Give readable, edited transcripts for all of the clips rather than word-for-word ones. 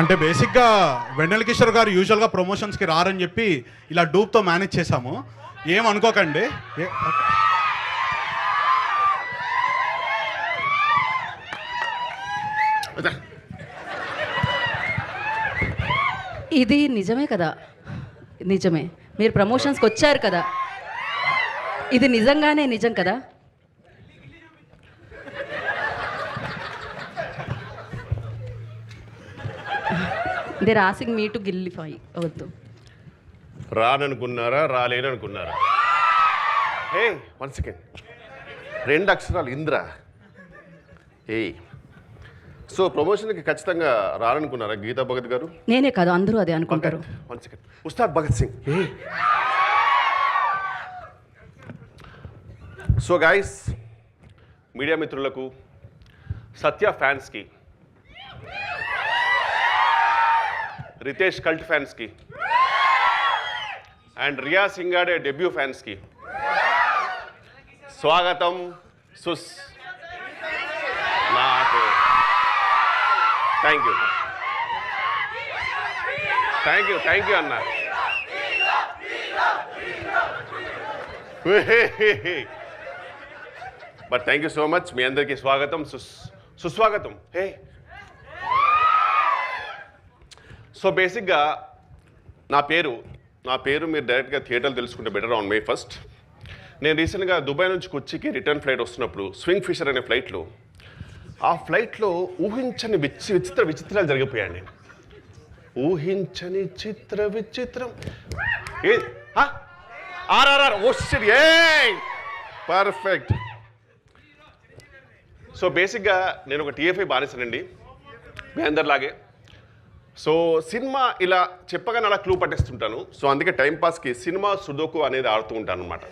అంటే బేసిక్గా వెన్నెల కిషోర్ గారు యూజువల్గా ప్రమోషన్స్కి రారని చెప్పి ఇలా డూప్తో మేనేజ్ చేశాము. ఏమనుకోకండి. ఇది నిజమే కదా, నిజమే. మీరు ప్రమోషన్స్కి వచ్చారు కదా, ఇది నిజంగానే నిజం కదా. దే ఆస్కింగ్ మీ టు గిల్లిఫై వద్దు. రాననుకున్నారా, రాలేననుకున్నారా? ఏ 1 సెకండ్, 2 అక్షరాలు ఇంద్ర. సో ప్రమోషన్కి ఖచ్చితంగా రాననుకున్నారా గీతా భగత్ గారు? నేనే కాదు, అందరూ అదే అనుకుంటారు. 1 second, Ustaad Bhagat Singh. So guys, media మిత్రులకు, సత్య ఫ్యాన్స్కి, రితేష్ కల్ట్ ఫ్యాన్స్కి అండ్ రియా సింగాడే డెబ్యూ ఫ్యాన్స్కి స్వాగతం. నాకు థ్యాంక్ యూ అన్న. But thank you so much. మీ అందరికీ స్వాగతం, సుస్వాగతం. హే, సో బేసిక్గా నా పేరు మీరు డైరెక్ట్గా థియేటర్లో తెలుసుకుంటే బెటర్. ఆన్ May 1st నేను రీసెంట్గా దుబాయ్ నుంచి కొచ్చికి రిటర్న్ ఫ్లైట్ వస్తున్నప్పుడు స్వింగ్ ఫిషర్ అనే ఫ్లైట్లో, ఆ ఫ్లైట్లో ఊహించని విచిత్రాలు జరిగిపోయాయండి. ఊహించని విచిత్రం ఏ RRR. Oh shit, a perfect. So బేసిక్గా నేను ఒక TFI బానిసనండి, మీ అందరిలాగే. సో సినిమా ఇలా చెప్పగానే అలా క్లూ పట్టేస్తుంటాను. సో అందుకే టైంపాస్కి సినిమా సుడోకు అనేది ఆడుతూ ఉంటాను అనమాట.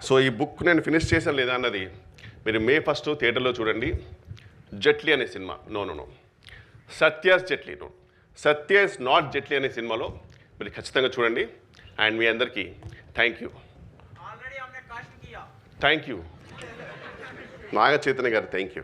సో ఈ బుక్ నేను ఫినిష్ చేశాను లేదా అన్నది మీరు May 1st థియేటర్లో చూడండి. జెట్లీ అనే సినిమా, నో సత్యాస్ జెట్లీ, సత్యాస్ నాట్ జెట్లీ అనే సినిమాలో మీరు ఖచ్చితంగా చూడండి. అండ్ మీ అందరికీ థ్యాంక్ యూ నాగ చైతన్య గారు. Thank you.